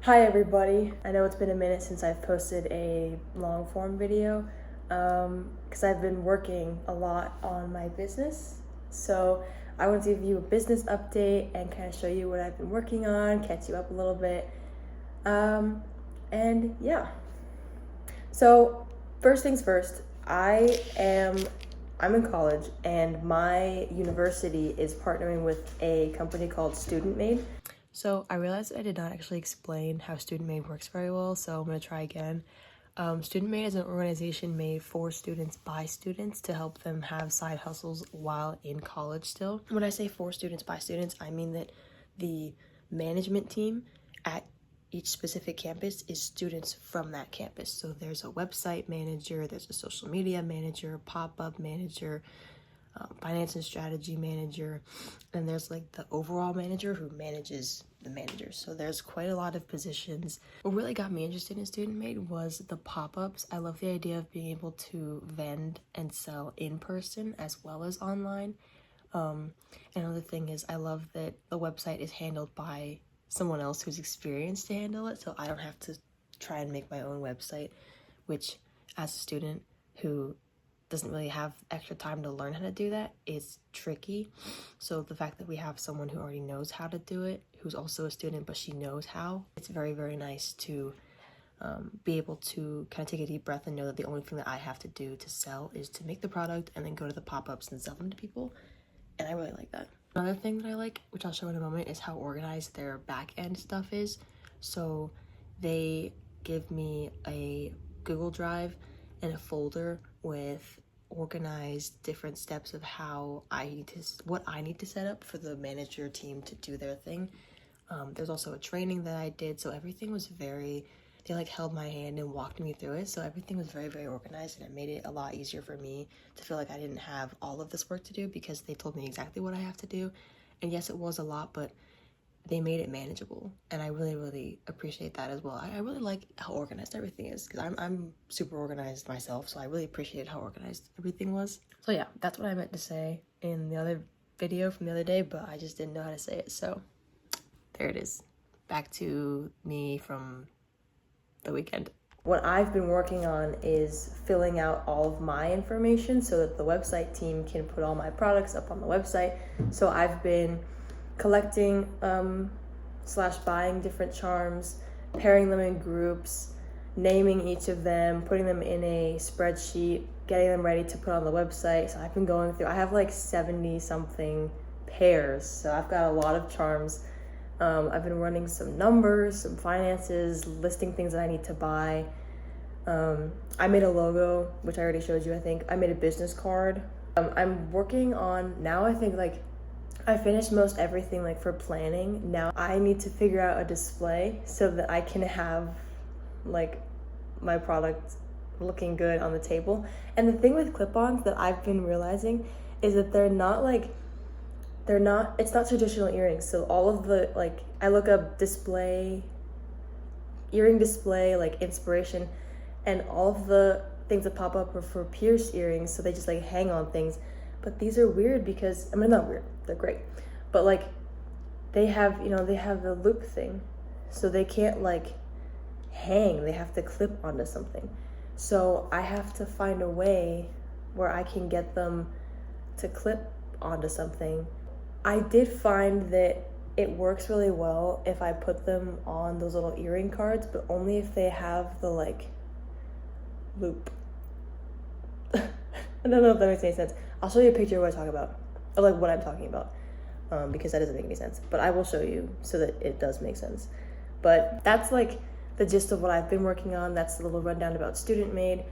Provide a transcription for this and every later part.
Hi everybody. I know it's been a minute since I've posted a long form video because I've been working a lot on my business. So I want to give you a business update and kind of show you what I've been working on, catch you up a little bit. And yeah. So first things first, I'm in college and my university is partnering with a company called Student Made. So I realized I did not actually explain how Student Made works very well, so I'm going to try again. Student Made is an organization made for students by students to help them have side hustles while in college still. When I say for students by students, I mean that the management team at each specific campus is students from that campus. So there's a website manager, there's a social media manager, pop-up manager, finance and strategy manager, and there's like the overall manager who manages the managers. So there's quite a lot of positions. What really got me interested in Student Made was the pop-ups. I love the idea of being able to vend and sell in person as well as online. Another thing is I love that the website is handled by someone else who's experienced to handle it, so I don't have to try and make my own website, which as a student who doesn't really have extra time to learn how to do that is tricky. So the fact that we have someone who already knows how to do it, who's also a student but she knows how, it's very, very nice to be able to kind of take a deep breath and know that the only thing that I have to do to sell is to make the product and then go to the pop-ups and sell them to people. And I really like that. Another thing that I like, which I'll show in a moment, is how organized their back-end stuff is. So they give me a Google Drive and a folder with organized different steps of what I need to set up for the manager team to do their thing. There's also a training that I did, so everything was they like held my hand and walked me through it, so everything was very, very organized, and it made it a lot easier for me to feel like I didn't have all of this work to do because they told me exactly what I have to do. And yes, it was a lot, but they made it manageable, and I really, really appreciate that as well. I really like how organized everything is because I'm super organized myself, so I really appreciated how organized everything was. So yeah, that's what I meant to say in the other video from the other day, but I just didn't know how to say it, so there it is. Back to me from the weekend. What I've been working on is filling out all of my information so that the website team can put all my products up on the website. So I've been collecting / buying different charms, pairing them in groups, naming each of them, putting them in a spreadsheet, getting them ready to put on the website. So I've been going through, I have like 70 something pairs, so I've got a lot of charms. I've been running some numbers, some finances, listing things that I need to buy. I made a logo, which I already showed you, I think. I made a business card. I'm working on, now I think like I finished most everything like for planning. Now I need to figure out a display so that I can have like my product looking good on the table. And the thing with clip-ons that I've been realizing is that it's not traditional earrings. So all of the, like, I look up earring display, like inspiration, and all of the things that pop up are for pierced earrings, so they just like hang on things. But these are weird because, I mean, not weird, they're great, but like they have the loop thing, so they can't like hang, they have to clip onto something. So I have to find a way where I can get them to clip onto something. I did find that it works really well if I put them on those little earring cards, but only if they have the like loop. I don't know if that makes any sense. I'll show you a picture of what I talk about, or like what I'm talking about, because that doesn't make any sense, but I will show you so that it does make sense. But that's like the gist of what I've been working on. That's a little rundown about Student Made.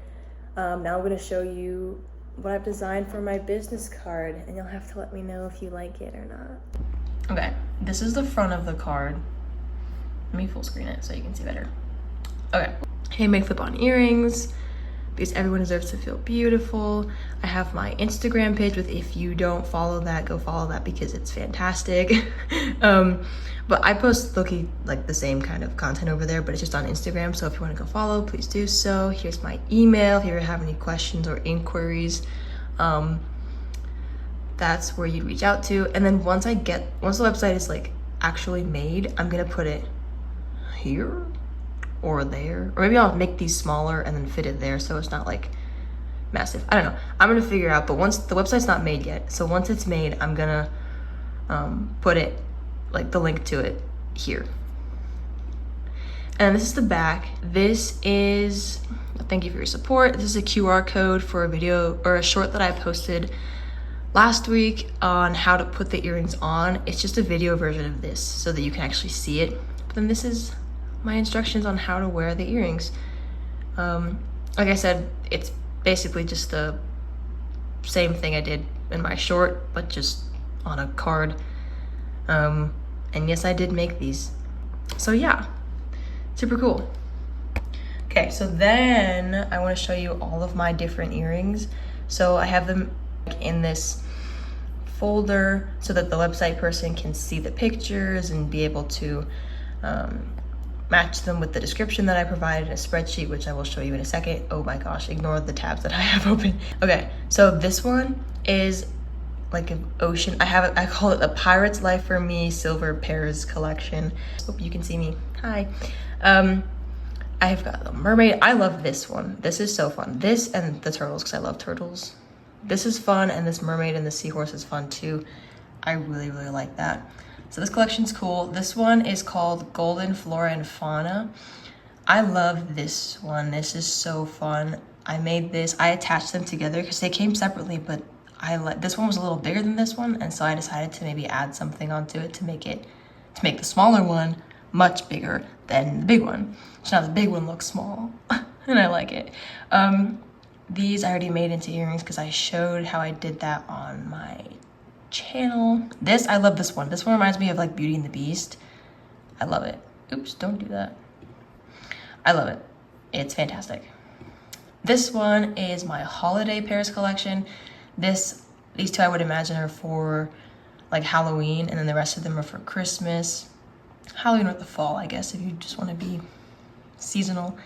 Now I'm going to show you what I've designed for my business card, and you'll have to let me know if you like it or not. Okay, this is the front of the card. Let me full screen it so you can see better. Okay, handmade clip-on earrings, because everyone deserves to feel beautiful. I have my Instagram page with, if you don't follow that, go follow that because it's fantastic. But I post low-key like the same kind of content over there, but it's just on Instagram. So if you want to go follow, please do so. Here's my email if you ever have any questions or inquiries. That's where you reach out to. And then once the website is like actually made, I'm gonna put it here or there, or maybe I'll make these smaller and then fit it there so it's not like massive. I don't know, I'm gonna figure it out. But once the website's not made yet, so once it's made, I'm gonna put it, like the link to it here. And this is the back. This is, thank you for your support. This is a QR code for a video or a short that I posted last week on how to put the earrings on. It's just a video version of this so that you can actually see it. But then this is my instructions on how to wear the earrings. Like I said, it's basically just the same thing I did in my short, but just on a card. And yes, I did make these. So yeah, super cool. Okay, so then I want to show you all of my different earrings. So I have them in this folder so that the website person can see the pictures and be able to match them with the description that I provided in a spreadsheet, which I will show you in a second. Oh my gosh, ignore the tabs that I have open. Okay, so this one is like an ocean. I call it the Pirate's Life for Me Silver Pairs collection. Hope you can see me. Hi. I've got the mermaid. I love this one. This is so fun. This and the turtles, because I love turtles. This is fun, and this mermaid and the seahorse is fun too. I really, really like that. So this collection's cool. This one is called Golden Flora and Fauna. I love this one. This is so fun. I made this, I attached them together because they came separately, but this one was a little bigger than this one, and so I decided to maybe add something onto it to make the smaller one much bigger than the big one. So now the big one looks small, and I like it. These I already made into earrings because I showed how I did that on my channel. This, I love this one. This one reminds me of like Beauty and the Beast. I love it. Oops, don't do that. I love it. It's fantastic. This one is my holiday pairs collection. These two I would imagine are for like Halloween, and then the rest of them are for Christmas. Halloween or the fall, I guess, if you just want to be seasonal.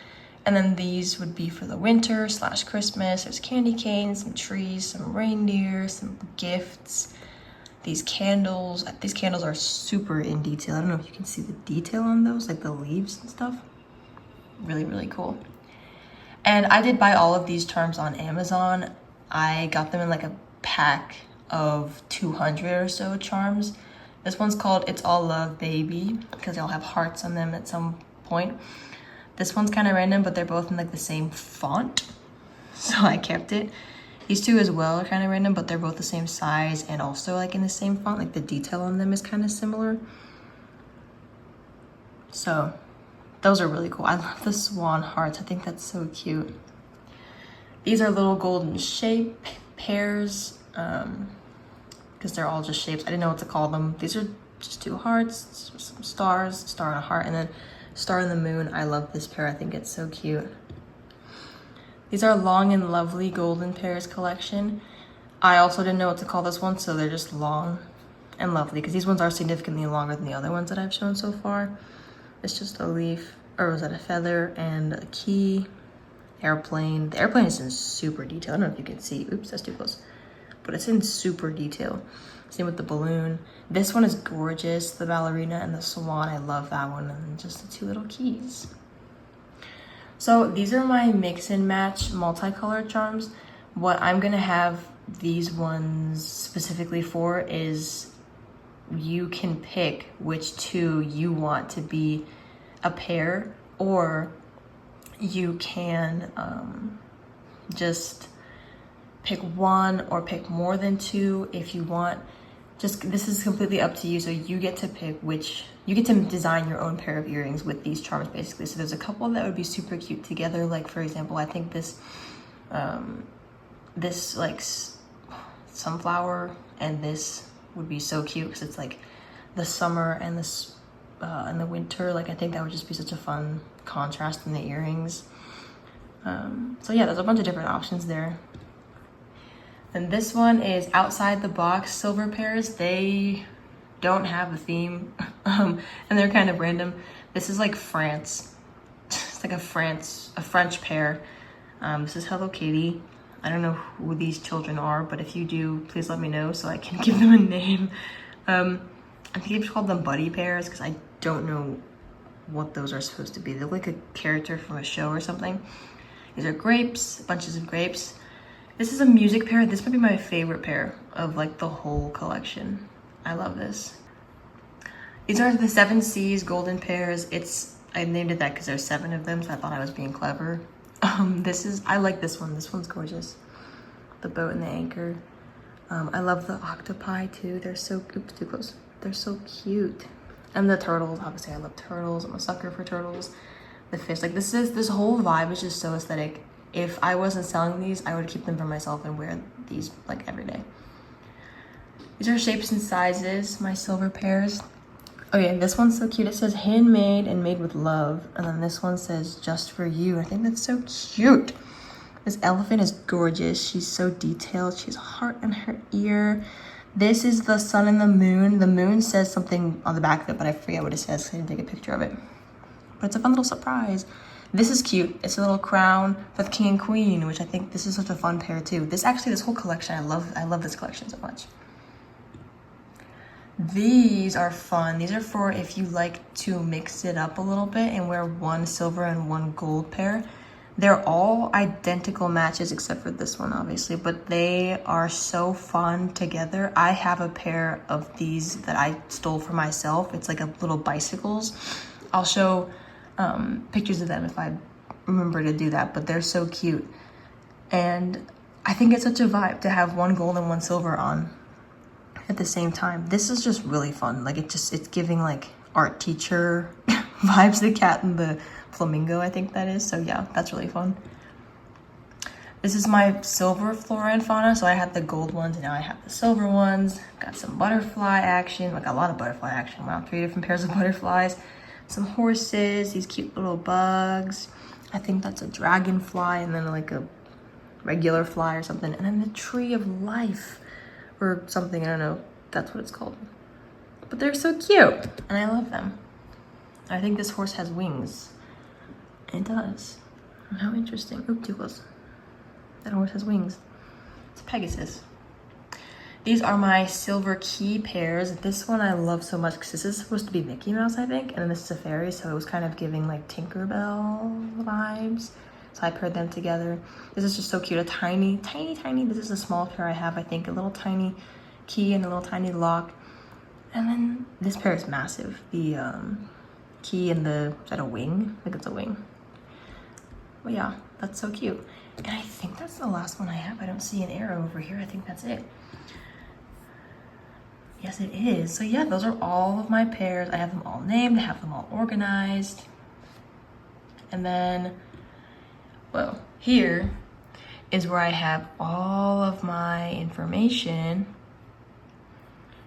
And then these would be for the winter / Christmas. There's candy canes, some trees, some reindeer, some gifts. These candles are super in detail. I don't know if you can see the detail on those, like the leaves and stuff. Really, really cool. And I did buy all of these charms on Amazon. I got them in like a pack of 200 or so charms. This one's called It's All Love Baby because they all have hearts on them at some point. This one's kind of random, but they're both in like the same font, so I kept it. These two as well are kind of random, but they're both the same size and also like in the same font. Like the detail on them is kind of similar. So those are really cool. I love the swan hearts. I think that's so cute. These are little golden shape pairs because they're all just shapes. I didn't know what to call them. These are just two hearts, some stars, star and a heart, and then star and the moon. I love this pair. I think it's so cute. These are Long and Lovely Golden Pairs collection. I also didn't know what to call this one, so they're just Long and Lovely because these ones are significantly longer than the other ones that I've shown so far. It's just a leaf, or was that a feather, and a key, airplane. The airplane is in super detail. I don't know if you can see. Oops, that's too close. But it's in super detail. Same with the balloon. This one is gorgeous. The ballerina and the swan. I love that one. And just the two little keys. So these are my mix and match multicolored charms. What I'm gonna have these ones specifically for is you can pick which two you want to be a pair, or you can just pick one or pick more than two if you want. Just, this is completely up to you. So you get to pick which, you get to design your own pair of earrings with these charms basically. So there's a couple that would be super cute together. Like for example, I think this, this like sunflower and this would be so cute because it's like the summer and this and the winter. Like I think that would just be such a fun contrast in the earrings. So yeah, there's a bunch of different options there. And this one is Outside the Box Silver Pairs. They don't have a theme, and they're kind of random. This is like France. It's like a French pair. This is Hello Kitty. I don't know who these children are, but if you do, please let me know so I can give them a name. I think I've called them buddy pairs because I don't know what those are supposed to be. They look like a character from a show or something. These are grapes, bunches of grapes. This is a music pair. This might be my favorite pair of like the whole collection. I love this. These are the 7 C's golden pairs. I named it that because there's 7 of them, so I thought I was being clever. I like this one. This one's gorgeous. The boat and the anchor. I love the octopi too. They're so, oops, too close. They're so cute. And the turtles, obviously I love turtles. I'm a sucker for turtles. The fish, like this whole vibe is just so aesthetic. If I wasn't selling these, I would keep them for myself and wear these like every day. These are shapes and sizes, my silver pairs. Okay, this one's so cute. It says handmade and made with love. And then this one says just for you. I think that's so cute. This elephant is gorgeous. She's so detailed. She has a heart in her ear. This is the sun and the moon. The moon says something on the back of it, but I forget what it says because I didn't take a picture of it. But it's a fun little surprise. This is cute. It's a little crown for the king and queen, which I think this is such a fun pair too. This whole collection, I love this collection so much. These are fun. These are for if you like to mix it up a little bit and wear one silver and one gold pair. They're all identical matches except for this one, obviously, but they are so fun together. I have a pair of these that I stole for myself. It's like a little bicycles. I'll show pictures of them if I remember to do that, but they're so cute. And I think it's such a vibe to have one gold and one silver on at the same time. This is just really fun. Like it's giving like art teacher vibes, the cat and the flamingo, I think that is. So yeah, that's really fun. This is my silver flora and fauna. So I had the gold ones and now I have the silver ones. Got some butterfly action, like a lot of butterfly action. Wow, 3 different pairs of butterflies. Some horses, these cute little bugs. I think that's a dragonfly and then like a regular fly or something. And then the tree of life or something, I don't know. That's what it's called. But they're so cute and I love them. I think this horse has wings. It does. How interesting. Oop, too close. That horse has wings. It's Pegasus. These are my silver key pairs. This one I love so much because this is supposed to be Mickey Mouse, I think. And then this is a fairy, so it was kind of giving like Tinkerbell vibes. So I paired them together. This is just so cute. A tiny, this is a small pair I have, I think. A little tiny key and a little tiny lock. And then this pair is massive. The key and is that a wing? I think it's a wing. But yeah, that's so cute. And I think that's the last one I have. I don't see an arrow over here. I think that's it. Yes, it is. So yeah, those are all of my pairs. I have them all named. I have them all organized. And then, well, here is where I have all of my information.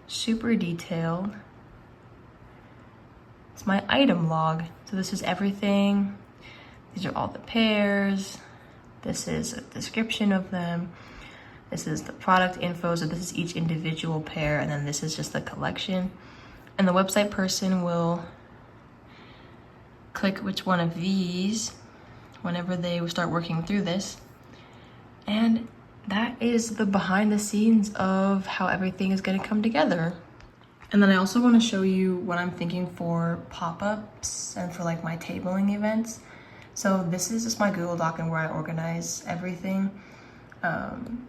Super detailed. It's my item log. So this is everything. These are all the pairs. This is a description of them. This is the product info. So this is each individual pair. And then this is just the collection. And the website person will click which one of these whenever they start working through this. And that is the behind the scenes of how everything is going to come together. And then I also want to show you what I'm thinking for pop-ups and for like my tabling events. So this is just my Google Doc and where I organize everything.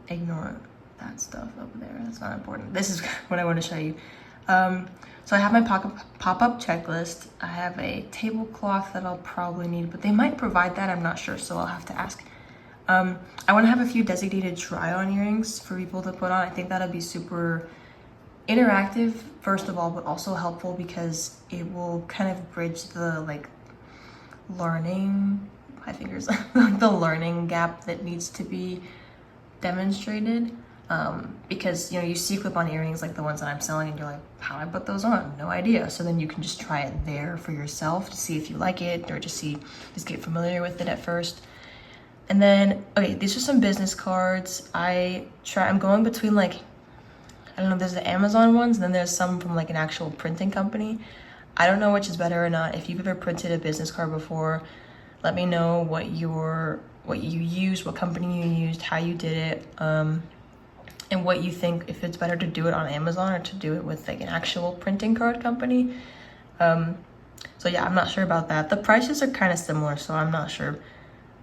Ignore that stuff over there. That's not important. This is what I want to show you. So I have my pop-up checklist. I have a tablecloth that I'll probably need, but they might provide that. I'm not sure, so I'll have to ask. I want to have a few designated try-on earrings for people to put on. I think that'll be super interactive, first of all, but also helpful because it will kind of bridge the like learning, my fingers, the learning gap that needs to be demonstrated. Because you see clip-on earrings like the ones that I'm selling and you're like, how do I put those on? No idea. So then you can just try it there for yourself to see if you like it or just get familiar with it at first. And then, okay, these are some business cards. I'm going between like, I don't know, there's the Amazon ones and then there's some from like an actual printing company. I don't know which is better or not. If you've ever printed a business card before, let me know what you used, what company you used, how you did it, and what you think, if it's better to do it on Amazon or to do it with like an actual printing card company. So yeah, I'm not sure about that. The prices are kind of similar, so I'm not sure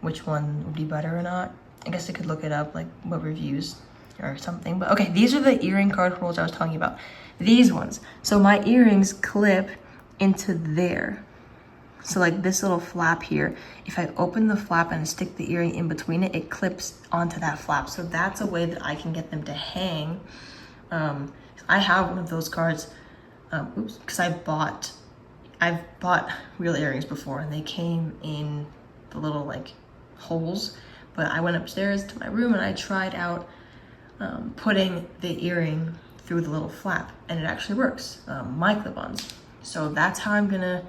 which one would be better or not. I guess I could look it up, like what reviews or something. But okay, these are the earring card holders I was talking about. These ones. So my earrings clip into there. So like this little flap here, if I open the flap and stick the earring in between it, it clips onto that flap. So that's a way that I can get them to hang. I have one of those cards, because I've bought real earrings before and they came in the little like holes, but I went upstairs to my room and I tried out putting the earring through the little flap, and it actually works, my clip-ons. So that's how I'm gonna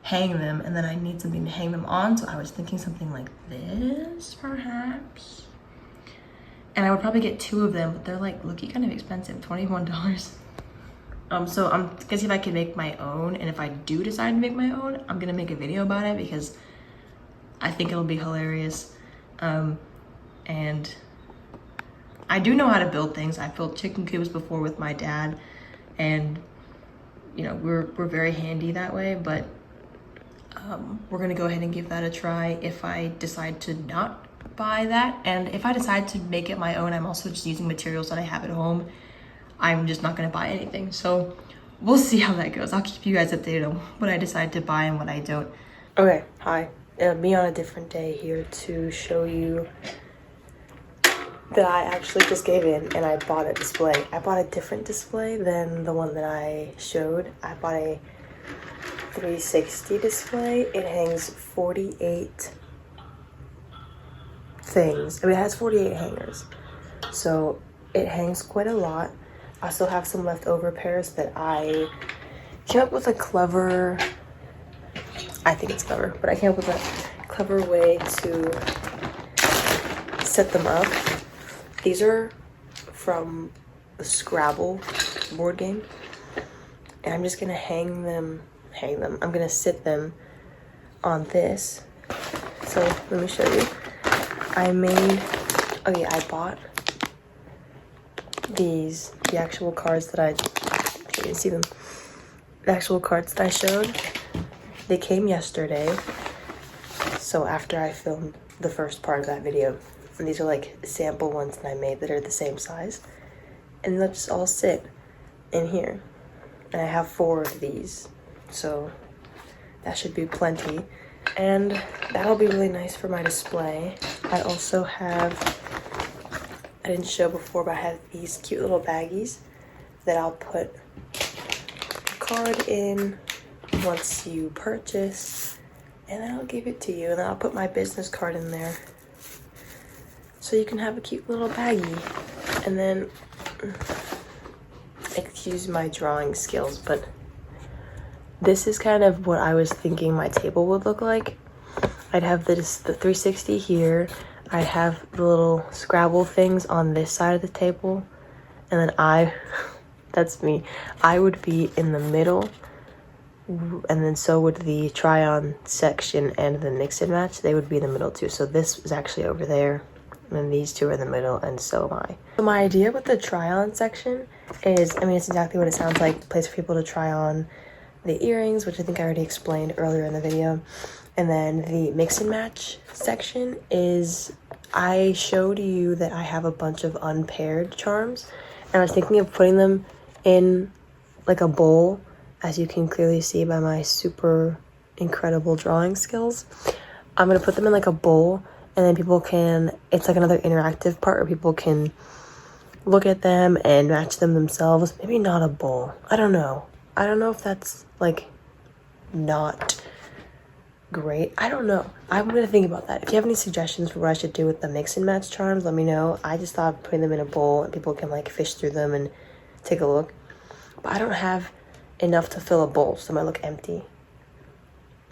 hang them, and then I need something to hang them on, so I was thinking something like this perhaps, and I would probably get 2 of them, but they're like looky kind of expensive, $21. So I'm gonna see if I can make my own, and if I do decide to make my own, I'm gonna make a video about it because I think it'll be hilarious. And I do know how to build things. I built chicken coops before with my dad, and you know, we're very handy that way, but we're gonna go ahead and give that a try if I decide to not buy that. And if I decide to make it my own, I'm also just using materials that I have at home. I'm just not gonna buy anything. So we'll see how that goes. I'll keep you guys updated on what I decide to buy and what I don't. Okay, hi. Me on a different day here to show you that I actually just gave in and I bought a display. I bought a different display than the one that I showed. I bought a 360 display. It hangs 48 things. I mean, it has 48 hangers. So it hangs quite a lot. I still have some leftover pairs that I came up with a clever, I think it's clever, but I came up with a clever way to set them up. These are from the Scrabble board game, and I'm just gonna hang them. I'm gonna sit them on this. So let me show you. I bought these, the actual cards that you can see them. The actual cards that I showed, they came yesterday. So after I filmed the first part of that video, and these are like sample ones that I made that are the same size, and they'll just all sit in here. And I have 4 of these, so that should be plenty, and that'll be really nice for my display. I also have, I didn't show before, but I have these cute little baggies that I'll put a card in once you purchase, and then I'll give it to you, and then I'll put my business card in there so you can have a cute little baggie. And then, excuse my drawing skills, but this is kind of what I was thinking my table would look like. I'd have the 360 here. I'd have the little Scrabble things on this side of the table. And then that's me. I would be in the middle. And then so would the try-on section and the mix and match. They would be in the middle too. So this is actually over there. And then these 2 are in the middle, and so am I. So my idea with the try-on section is, I mean, it's exactly what it sounds like. A place for people to try on the earrings, which I think I already explained earlier in the video. And then the mix and match section is, I showed you that I have a bunch of unpaired charms, and I was thinking of putting them in like a bowl, as you can clearly see by my super incredible drawing skills. I'm gonna put them in like a bowl, and then people can, it's like another interactive part where people can look at them and match them themselves. Maybe not a bowl. I don't know if that's like not great. I don't know. I'm gonna think about that. If you have any suggestions for what I should do with the mix and match charms, let me know. I just thought putting them in a bowl and people can like fish through them and take a look. But I don't have enough to fill a bowl, so it might look empty.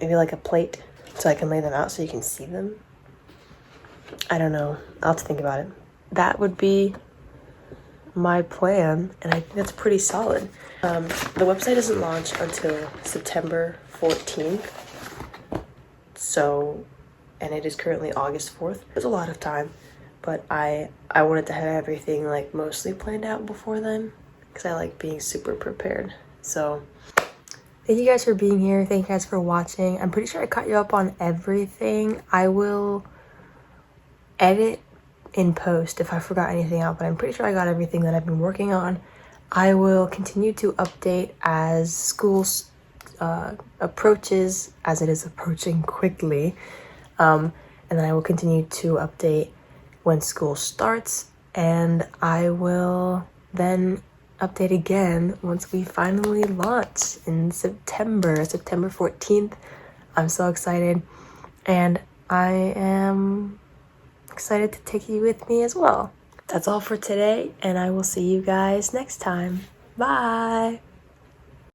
Maybe like a plate so I can lay them out so you can see them. I don't know. I'll have to think about it. That would be my plan, and I think that's pretty solid. The website doesn't launch until September 14th. So, and it is currently August 4th. There's a lot of time, but I wanted to have everything like mostly planned out before then, because I like being super prepared. So Thank you guys for being here. Thank you guys for watching. I'm pretty sure I caught you up on everything. I will edit in post if I forgot anything out, but I'm pretty sure I got everything that I've been working on. I will continue to update as school approaches, as it is approaching quickly. And then I will continue to update when school starts, and I will then update again once we finally launch in September 14th. I'm so excited, and I am excited to take you with me as well. That's all for today, and I will see you guys next time. Bye!